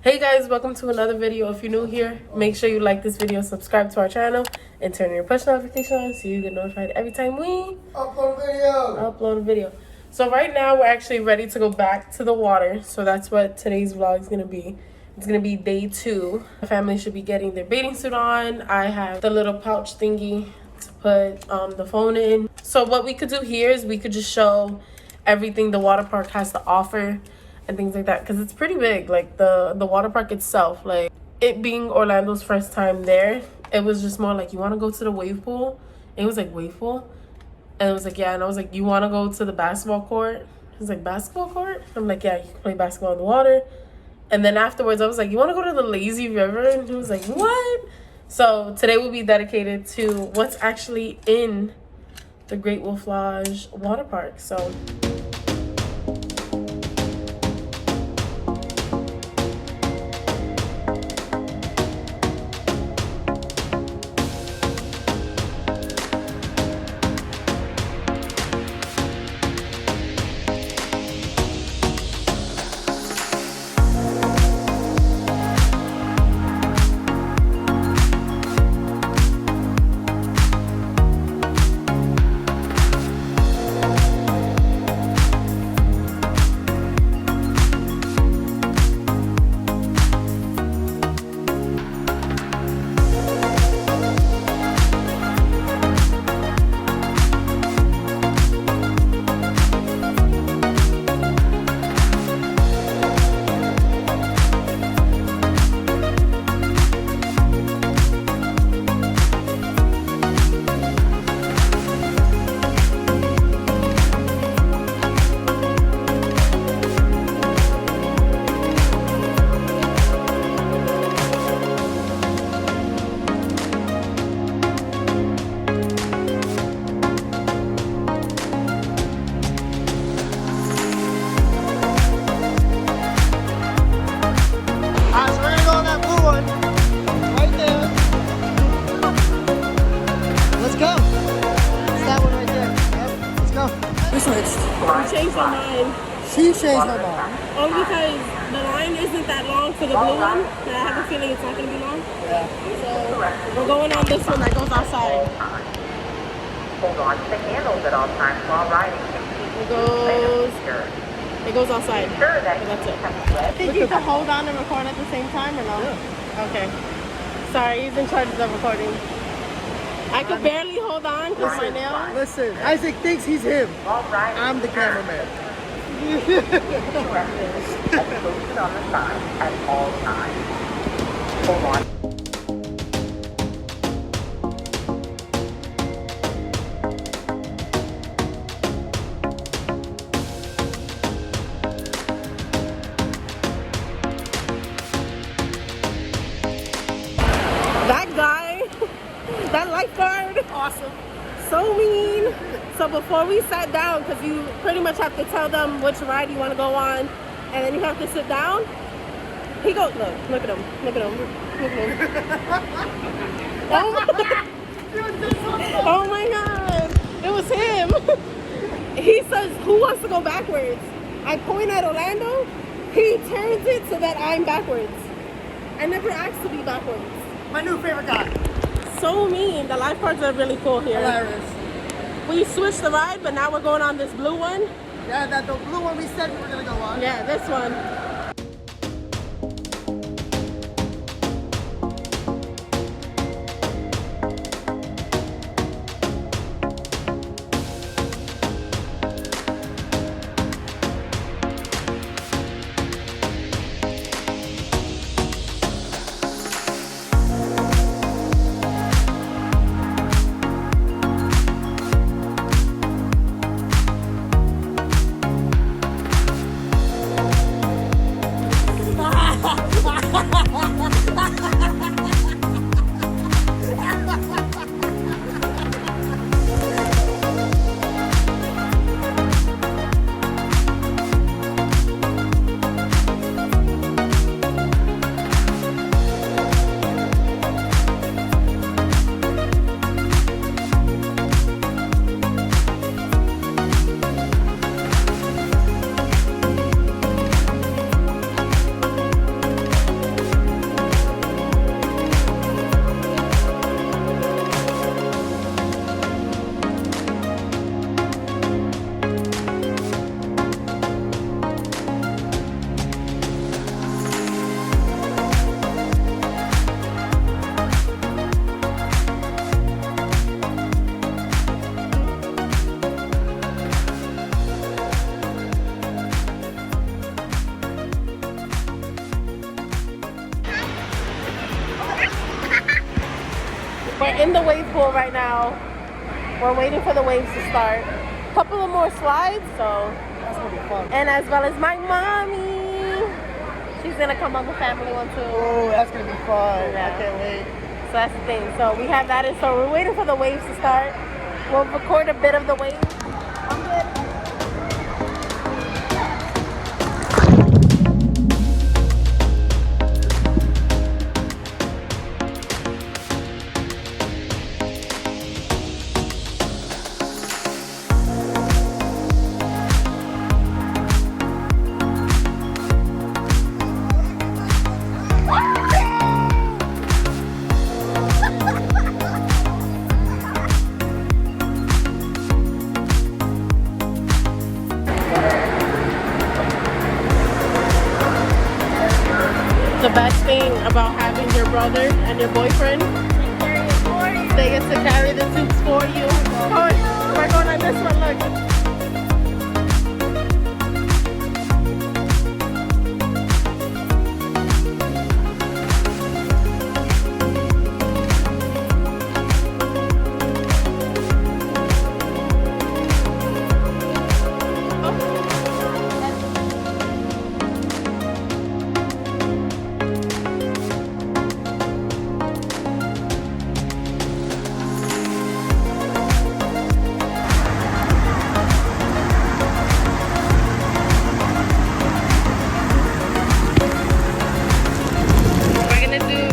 Hey guys, welcome to another video. If you're new here, make sure you like this video, subscribe to our channel, and turn on your push notification on so you get notified every time we upload a video. So right now we're actually ready to go back to the water. So that's what today's vlog is gonna be. It's gonna be day 2. The family should be getting their bathing suit on. I have the little pouch thingy to put the phone in. So what we could do here is we could just show everything the water park has to offer and things like that, because it's pretty big. Like the water park itself, like it being Orlando's first time there, it was just more like, you want to go to the wave pool? It was like, wave pool? And it was like, yeah. And I was like, you want to go to the basketball court? It was like, basketball court? I'm like, yeah, you can play basketball in the water. And then afterwards I was like, you want to go to the lazy river? And he was like, what? So today will be dedicated to what's actually in the Great Wolf Lodge water park. So changed my mind. She changed her mind. Only because the line isn't that long for the blue one, and I have a feeling it's not going to be long. Yeah. So we're going on this one that goes outside. Hold on to the handles at all times while riding. It goes outside. Sure that So that's it. Think you can hold on and record at the same time or no? Yeah. Okay. Sorry, he's in charge of the recording. I could barely hold on because my nails. Listen, Isaac thinks he's him. while riding. I'm the cameraman. As posted on the sign at all times. Hold on. That guy, that lifeguard, Awesome. so mean. So before we sat down, because you pretty much have to tell them which ride you want to go on, and then you have to sit down, he goes, look at him, look at him, look at him. Oh my God, it was him. He says, who wants to go backwards? I point at Orlando, he turns it so that I'm backwards. I never asked to be backwards. My new favorite guy. So mean. The lifeguards are really cool here. Hilarious. We switched the ride, but now we're going on this blue one. Yeah, that the blue one we said we were gonna go on. Yeah, this one. We're in the wave pool right now. We're waiting for the waves to start. A couple of more slides, so. That's gonna be fun. And as well as my mommy. She's gonna come on the family one too. Oh, that's gonna be fun. Yeah. I can't wait. So that's the thing. So we have that in. So we're waiting for the waves to start. We'll record a bit of the waves. I'm good. The best thing about having your brother and your boyfriend, they get to carry the tubes for you. Oh, we're going on this one, look.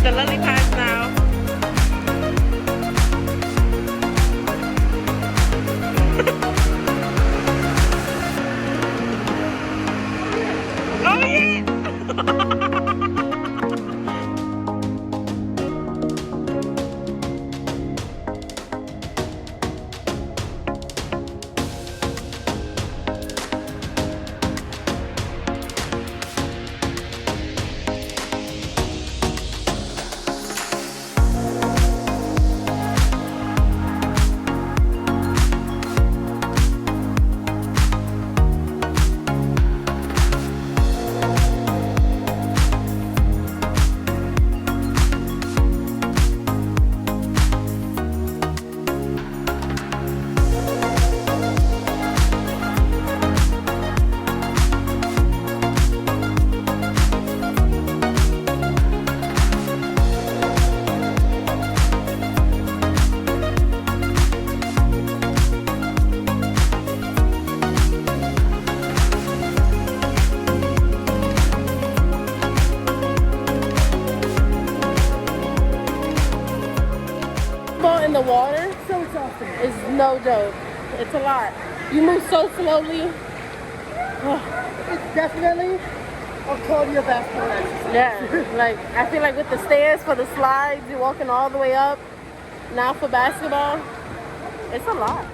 The lily pads now. Oh yeah! In the water, So exhausting. is no joke. It's a lot. You move so slowly. It's definitely a cardiovascular exercise. Yeah, like I feel like with the stairs for the slides, you're walking all the way up. Now for basketball, it's a lot.